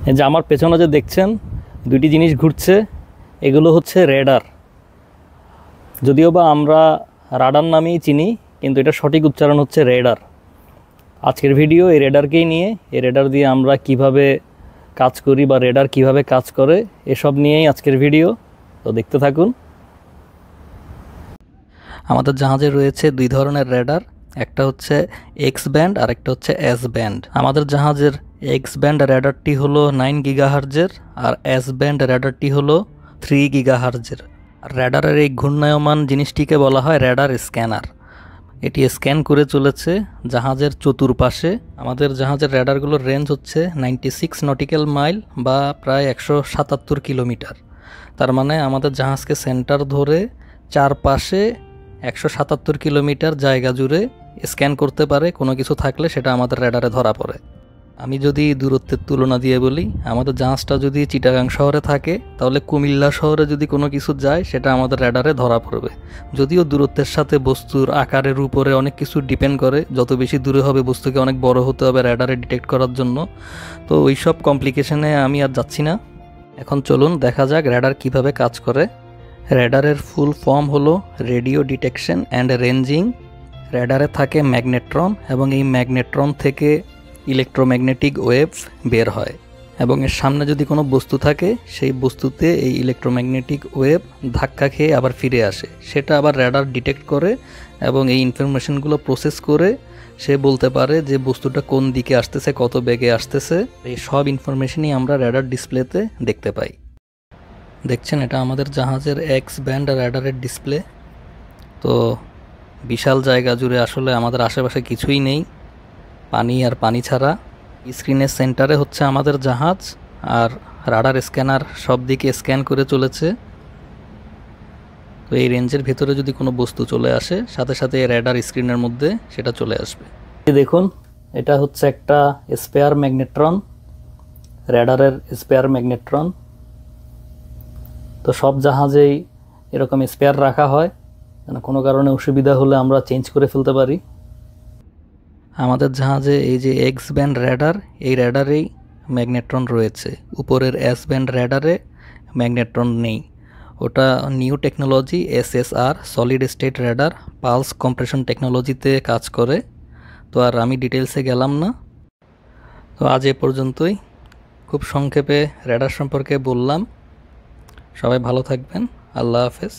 এই যে আমার পেছনে যে দেখছেন দুইটি জিনিস ঘুরছে, এগুলো হচ্ছে রেডার। যদিও বা আমরা রাডার নামেই চিনি, কিন্তু এটা সঠিক উচ্চারণ হচ্ছে রেডার। আজকের ভিডিও এই রেডারকেই নিয়ে, এই রেডার দিয়ে আমরা কিভাবে কাজ করি বা রেডার কিভাবে কাজ করে এসব নিয়েই আজকের ভিডিও। তো দেখতে থাকুন। আমাদের জাহাজে রয়েছে দুই ধরনের রেডার, একটা হচ্ছে এক্স ব্যান্ড আর একটা হচ্ছে এস ব্যান্ড। আমাদের জাহাজের এক্স ব্যান্ড রেডারটি হলো 9 গিগাহার্জের আর এস ব্যান্ড রেডারটি হলো 3 গিগাহার্জের। রেডারের এই ঘূর্ণায়মান জিনিসটিকে বলা হয় রেডার স্ক্যানার। এটি স্ক্যান করে চলেছে জাহাজের চতুর্পাশে। আমাদের জাহাজের রেডারগুলোর রেঞ্জ হচ্ছে 96 নটিক্যাল মাইল বা প্রায় 177 কিলোমিটার। তার মানে আমাদের জাহাজকে সেন্টার ধরে চারপাশে 177 কিলোমিটার জায়গা জুড়ে স্ক্যান করতে পারে। কোনো কিছু থাকলে সেটা আমাদের রেডারে ধরা পড়ে। আমি যদি দূরত্বের তুলনা দিয়ে বলি, আমাদের জাহাজটা যদি চিটাগাং শহরে থাকে তাহলে কুমিল্লা শহরে যদি কোনো কিছু যায় সেটা আমাদের রেডারে ধরা পড়বে। যদিও দূরত্বের সাথে বস্তুর আকারের উপরে অনেক কিছু ডিপেন্ড করে, যত বেশি দূরে হবে বস্তুকে অনেক বড় হতে হবে রেডারে ডিটেক্ট করার জন্য। তো ওই সব কমপ্লিকেশনে আমি আর যাচ্ছি না। এখন চলুন দেখা যাক রেডার কিভাবে কাজ করে। রেডারের ফুল ফর্ম হলো রেডিও ডিটেকশন অ্যান্ড রেঞ্জিং। রেডারে থাকে ম্যাগনেট্রন এবং এই ম্যাগনেট্রন থেকে ইলেকট্রোম্যাগনেটিক ওয়েভ বের হয় এবং এর সামনে যদি কোনো বস্তু থাকে সেই বস্তুতে এই ইলেকট্রোম্যাগনেটিক ওয়েভ ধাক্কা খেয়ে আবার ফিরে আসে। সেটা আবার রেডার ডিটেক্ট করে এবং এই ইনফরমেশনগুলো প্রসেস করে সে বলতে পারে যে বস্তুটা কোন দিকে আসতেছে, কত বেগে আসতেছে। এই সব ইনফরমেশনই আমরা রেডার ডিসপ্লেতে দেখতে পাই। দেখছেন, এটা আমাদের জাহাজের এক্স ব্যান্ড রেডারের ডিসপ্লে। তো বিশাল জায়গা জুড়ে আসলে আমাদের আশেপাশে কিছুই নেই, পানি আর পানি ছাড়া। স্ক্রিনের সেন্টারে হচ্ছে আমাদের জাহাজ আর রাডার স্ক্যানার সব দিকে স্ক্যান করে চলেছে। তো এই রেঞ্জের ভেতরে যদি কোনো বস্তু চলে আসে সাথে সাথে এই রেডার স্ক্রিনের মধ্যে সেটা চলে আসবে। দেখুন, এটা হচ্ছে একটা স্পেয়ার ম্যাগনেট্রন, রেডারের স্পেয়ার ম্যাগনেট্রন। তো সব জাহাজেই এরকম স্পেয়ার রাখা হয়, যেন কোনো কারণে অসুবিধা হলে আমরা চেঞ্জ করে ফেলতে পারি। আমাদের জাহাজে এই যে এক্স ব্যান্ড রেডার, এই রেডারেই ম্যাগনেট্রন রয়েছে। উপরের এস ব্যান্ড রেডারে ম্যাগনেট্রন নেই। ওটা new technology SSR solid state radar pulse compression টেকনোলজিতে কাজ করে। তো আর আমি ডিটেলসে গেলাম না। তো আজ এ পর্যন্তই, খুব সংক্ষেপে রেডার সম্পর্কে বললাম। সবাই ভালো থাকবেন। আল্লাহ হাফেজ।